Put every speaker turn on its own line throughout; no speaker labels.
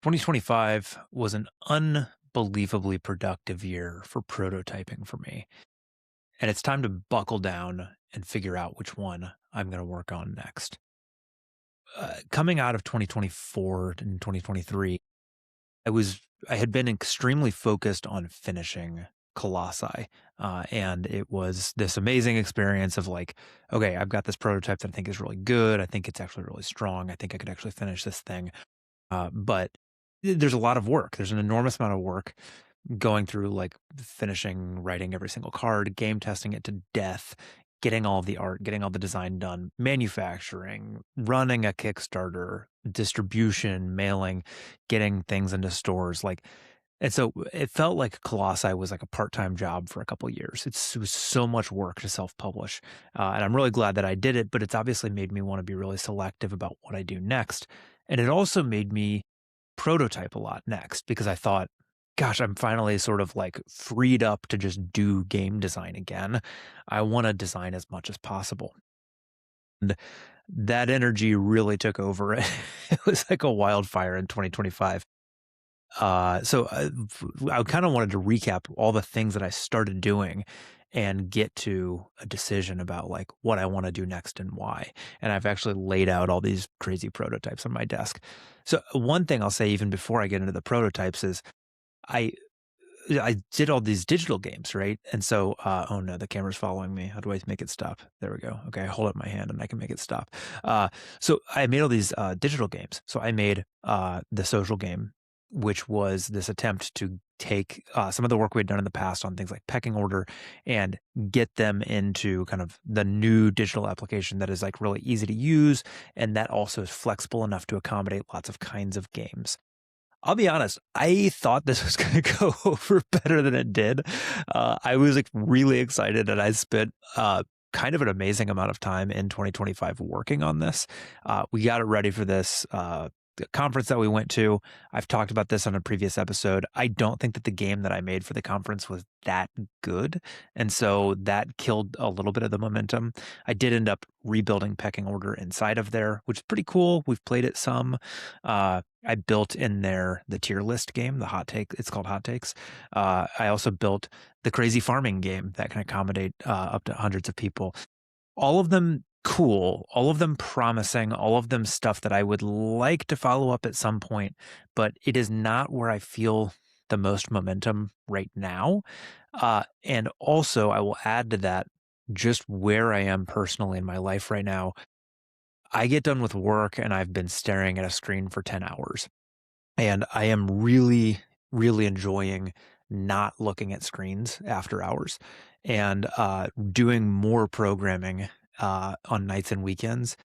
2025 was an unbelievably productive year for prototyping for me. And it's time to buckle down and figure out which one I'm going to work on next. Coming out of 2024 and 2023, I had been extremely focused on finishing Colossi. And it was this amazing experience of like, okay, I've got this prototype that I think is really good. I think it's actually really strong. I think I could actually finish this thing. But there's a lot of work. There's an enormous amount of work going through like finishing writing every single card, game testing it to death, getting all of the art, getting all the design done, manufacturing, running a Kickstarter, distribution, mailing, getting things into stores. And so it felt like Colossi was like a part-time job for a couple of years. It was so much work to self-publish. And I'm really glad that I did it, but it's obviously made me want to be really selective about what I do next. And it also made me prototype a lot next because I thought, gosh, I'm finally sort of like freed up to just do game design again. I want to design as much as possible. And that energy really took over. It was like a wildfire in 2025. I kind of wanted to recap all the things that I started doing and get to a decision about like what I want to do next and why. And I've actually laid out all these crazy prototypes on my desk. So one thing I'll say even before I get into the prototypes is I I did all these digital games, right? And so, oh no, the camera's following me. How do I make it stop? There we go. Okay, I hold up my hand and I can make it stop. So I made all these digital games. So I made the social game, which was this attempt to take some of the work we had done in the past on things like pecking order and get them into kind of the new digital application that is like really easy to use and that also is flexible enough to accommodate lots of kinds of games. I'll be honest, I thought this was gonna go over better than it did. I was, like, really excited, and I spent, kind of an amazing amount of time in 2025 working on this. We got it ready for this, the conference that we went to. I've talked about this on a previous episode. I don't think that the game that I made for the conference was that good, and so that killed a little bit of the momentum. I did end up rebuilding pecking order inside of there, which is pretty cool. We've played it some. I built in there the tier list game, the hot take. It's called Hot Takes. I also built the crazy farming game that can accommodate up to hundreds of people. All of them cool, all of them promising, all of them stuff that I would like to follow up at some point, but it is not where I feel the most momentum right now. And also, I will add to that just where I am personally in my life right now. I get done with work and I've been staring at a screen for 10 hours. And I am really, really enjoying not looking at screens after hours and doing more programming on nights and weekends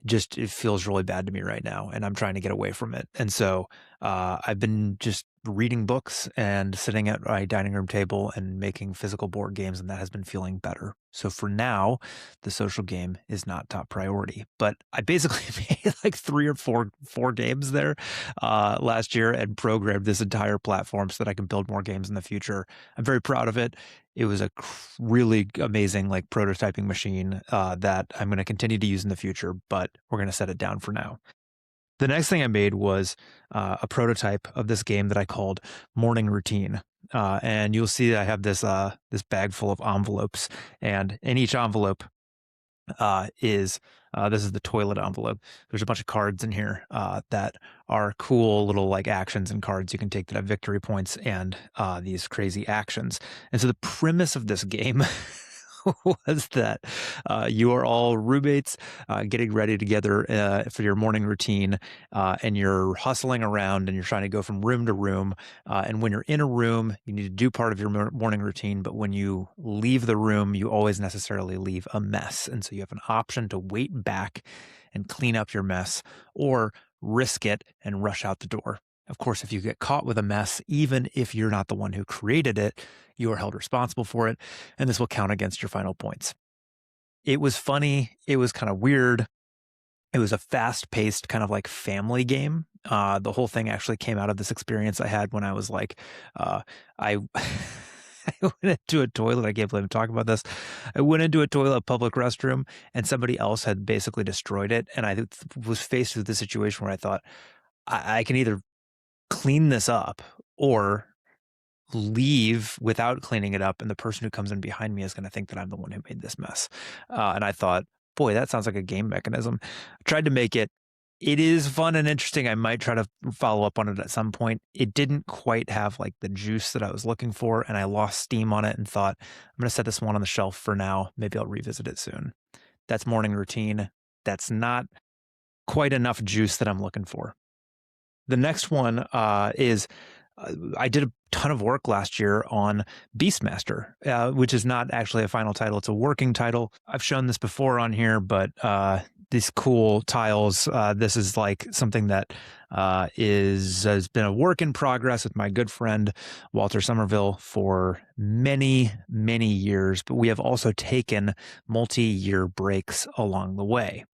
just it feels really bad to me right now, and I'm trying to get away from it. And so I've been just reading books and sitting at my dining room table and making physical board games, and that has been feeling better. So for now, the social game is not top priority. But I basically made like three or four games there last year and programmed this entire platform so that I can build more games in the future. I'm very proud of it. It was a really amazing like prototyping machine that I'm going to continue to use in the future, but we're going to set it down for now. The next thing I made was a prototype of this game that I called Morning Routine. And you'll see I have this bag full of envelopes, and in each envelope is this is the toilet envelope. There's a bunch of cards in here that are cool little like actions and cards you can take that have victory points and these crazy actions. And so the premise of this game was that you are all roommates getting ready together for your morning routine, and you're hustling around and you're trying to go from room to room. And when you're in a room, you need to do part of your morning routine, but when you leave the room, you always necessarily leave a mess. And so you have an option to wait back and clean up your mess or risk it and rush out the door. Of course, if you get caught with a mess, even if you're not the one who created it, you are held responsible for it, and this will count against your final points. It was funny. It was kind of weird. It was a fast-paced kind of like family game. The whole thing actually came out of this experience I had when I was like, I I went into a toilet. I can't believe I'm talking about this. I went into a toilet, a public restroom, and somebody else had basically destroyed it. And I was faced with the situation where I thought I can either clean this up or leave without cleaning it up, and the person who comes in behind me is going to think that I'm the one who made this mess. And I thought, boy, that sounds like a game mechanism. I tried to make it. It is fun and interesting. I might try to follow up on it at some point. It didn't quite have like the juice that I was looking for, and I lost steam on it and thought, I'm going to set this one on the shelf for now. Maybe I'll revisit it soon. That's Morning Routine. That's not quite enough juice that I'm looking for. The next one is I did a ton of work last year on Beastmaster, which is not actually a final title. It's a working title. I've shown this before on here, but these cool tiles, this is like something that has been a work in progress with my good friend Walter Somerville for many, many years. But we have also taken multi-year breaks along the way.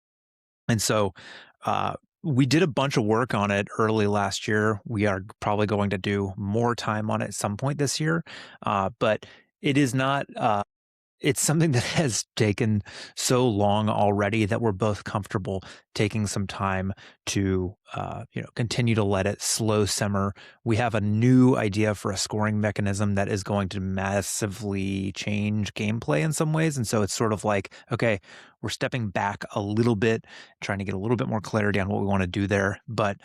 And so we did a bunch of work on it early last year. We are probably going to do more time on it at some point this year. But it is not, it's something that has taken so long already that we're both comfortable taking some time to, continue to let it slow simmer. We have a new idea for a scoring mechanism that is going to massively change gameplay in some ways. And so it's sort of like, okay, we're stepping back a little bit, trying to get a little bit more clarity on what we want to do there. But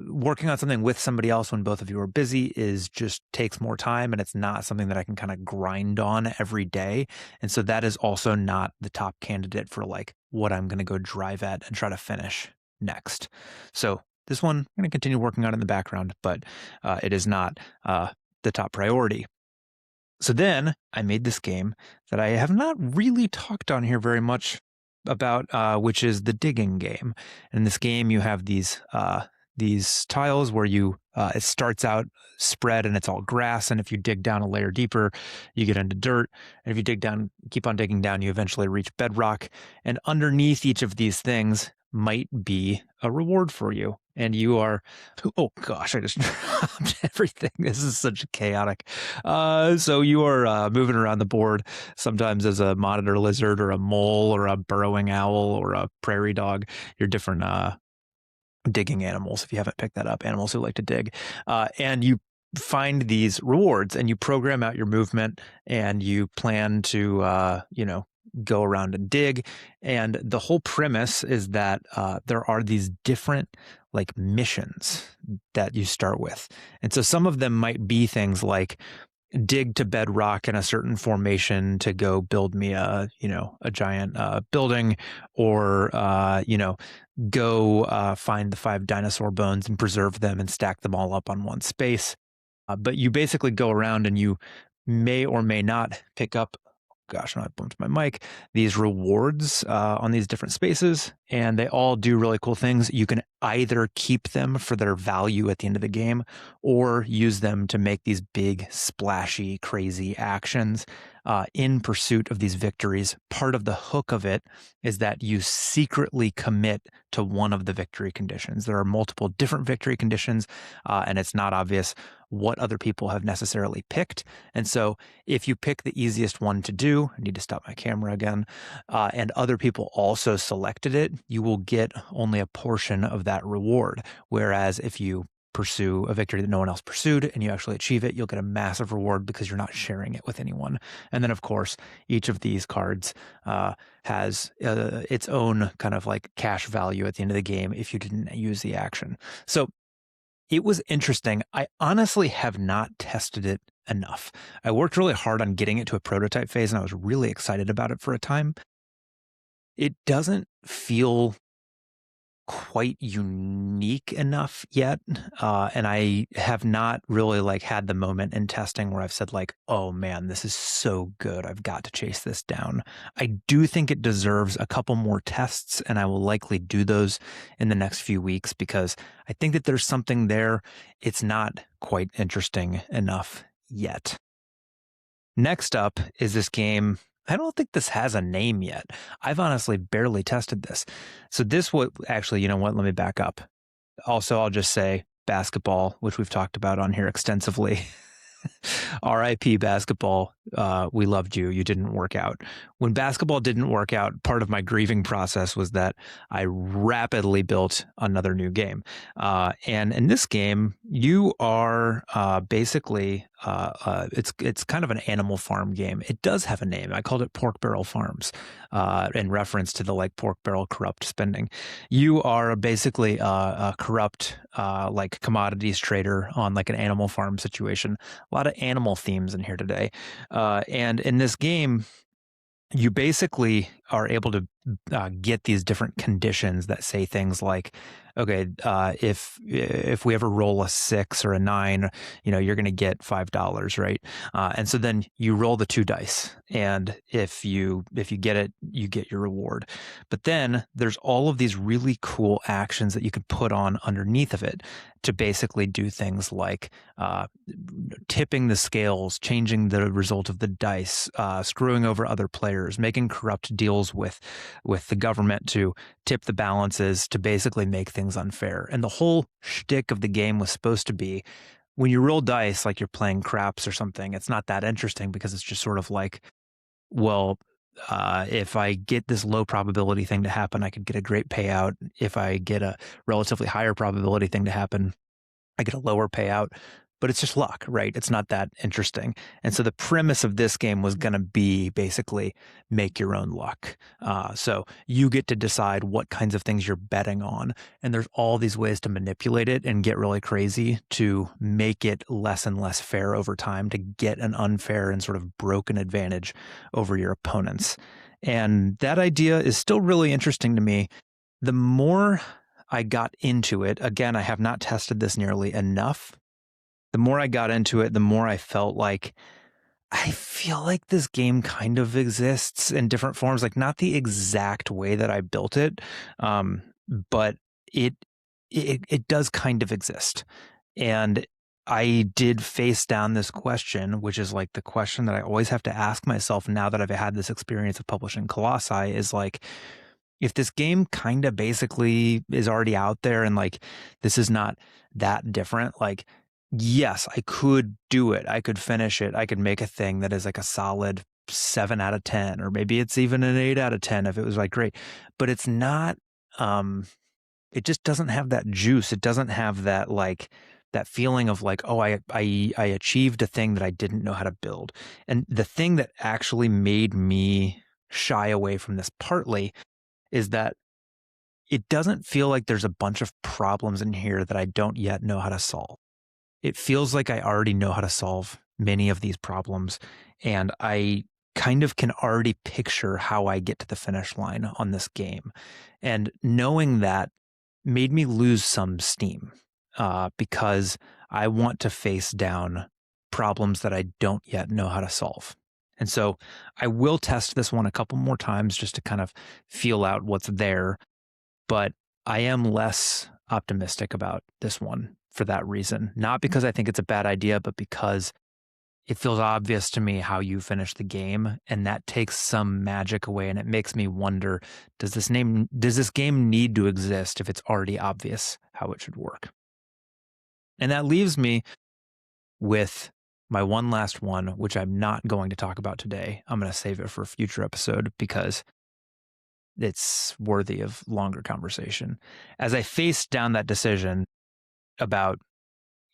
working on something with somebody else when both of you are busy is just takes more time, and it's not something that I can kind of grind on every day. And so that is also not the top candidate for like what I'm going to go drive at and try to finish next. So this one, I'm going to continue working on in the background, but it is not the top priority. So then I made this game that I have not really talked on here very much about, which is the digging game. And in this game, you have these tiles where it starts out spread and it's all grass. And if you dig down a layer deeper, you get into dirt. And if you dig down, keep on digging down, you eventually reach bedrock. And underneath each of these things might be a reward for you. And you are, oh gosh, I just dropped everything. This is such chaotic. So you are moving around the board, sometimes as a monitor lizard or a mole or a burrowing owl or a prairie dog, your different digging animals, if you haven't picked that up, animals who like to dig. And you find these rewards and you program out your movement and you plan to, go around and dig. And the whole premise is that there are these different like missions that you start with. And so some of them might be things like dig to bedrock in a certain formation to go build me a giant building, or, go find the 5 dinosaur bones and preserve them and stack them all up on one space. But you basically go around and you may or may not pick up, gosh, now I bumped my mic, these rewards on these different spaces, and they all do really cool things. You can either keep them for their value at the end of the game or use them to make these big, splashy, crazy actions in pursuit of these victories. Part of the hook of it is that you secretly commit to one of the victory conditions. There are multiple different victory conditions, and it's not obvious what other people have necessarily picked. And so if you pick the easiest one to do, I need to stop my camera again, and other people also selected it, you will get only a portion of that reward. Whereas if you pursue a victory that no one else pursued and you actually achieve it, you'll get a massive reward because you're not sharing it with anyone. And then, of course, each of these cards has its own kind of like cash value at the end of the game if you didn't use the action. So it was interesting. I honestly have not tested it enough. I worked really hard on getting it to a prototype phase, and I was really excited about it for a time. It doesn't feel quite unique enough yet. And I have not really like had the moment in testing where I've said like, oh man, this is so good. I've got to chase this down. I do think it deserves a couple more tests, and I will likely do those in the next few weeks because I think that there's something there. It's not quite interesting enough yet. Next up is this game. I don't think this has a name yet. I've honestly barely tested this. So this would actually, you know what? Let me back up. Also, I'll just say basketball, which we've talked about on here extensively. RIP basketball. We loved you. You didn't work out. When basketball didn't work out, part of my grieving process was that I rapidly built another new game. And in this game, you are basically it's kind of an animal farm game. It does have a name. I called it Pork Barrel Farms, in reference to the like pork barrel corrupt spending. You are basically a corrupt like commodities trader on like an animal farm situation. A lot of animal themes in here today. And in this game, you basically are able to get these different conditions that say things like, okay, if we ever roll a 6 or a 9, you're going to get $5, right? And so then you roll the 2 dice, and if you get it, you get your reward. But then there's all of these really cool actions that you could put on underneath of it to basically do things like tipping the scales, changing the result of the dice, screwing over other players, making corrupt deals with the government to tip the balances to basically make things unfair. And the whole shtick of the game was supposed to be when you roll dice like you're playing craps or something, it's not that interesting because it's just sort of like, well, if I get this low probability thing to happen, I could get a great payout. If I get a relatively higher probability thing to happen, I get a lower payout, but it's just luck, right? It's not that interesting. And so the premise of this game was going to be basically make your own luck. So you get to decide what kinds of things you're betting on. And there's all these ways to manipulate it and get really crazy to make it less and less fair over time to get an unfair and sort of broken advantage over your opponents. And that idea is still really interesting to me. The more I got into it, again, I have not tested this nearly enough. The more I got into it, the more I felt like I feel like this game kind of exists in different forms, like not the exact way that I built it, but it it does kind of exist. And I did face down this question, which is like the question that I always have to ask myself now that I've had this experience of publishing Colossi is like, if this game kind of basically is already out there and like this is not that different, like, yes, I could do it. I could finish it. I could make a thing that is like a solid 7 out of 10, or maybe it's even an 8 out of 10 if it was like great, but it's not, it just doesn't have that juice. It doesn't have that like that feeling of like, oh, I achieved a thing that I didn't know how to build. And the thing that actually made me shy away from this partly is that it doesn't feel like there's a bunch of problems in here that I don't yet know how to solve. It feels like I already know how to solve many of these problems, and I kind of can already picture how I get to the finish line on this game. And knowing that made me lose some steam because I want to face down problems that I don't yet know how to solve. And so I will test this one a couple more times just to kind of feel out what's there. But I am less optimistic about this one for that reason. Not because I think it's a bad idea, but because it feels obvious to me how you finish the game, and that takes some magic away, and it makes me wonder, does this game need to exist if it's already obvious how it should work? And that leaves me with my one last one, which I'm not going to talk about today. I'm going to save it for a future episode because it's worthy of longer conversation. As I faced down that decision about,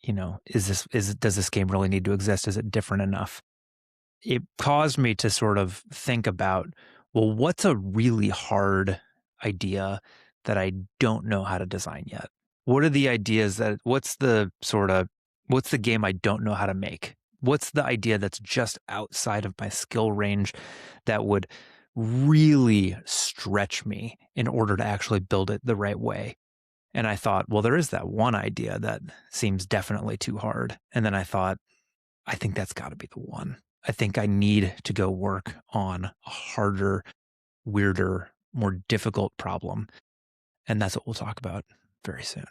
does this game really need to exist? Is it different enough? It caused me to sort of think about, well, what's a really hard idea that I don't know how to design yet? What are the ideas what's the game I don't know how to make? What's the idea that's just outside of my skill range that would really stretch me in order to actually build it the right way? And I thought, well, there is that one idea that seems definitely too hard. And then I thought, I think that's got to be the one. I think I need to go work on a harder, weirder, more difficult problem. And that's what we'll talk about very soon.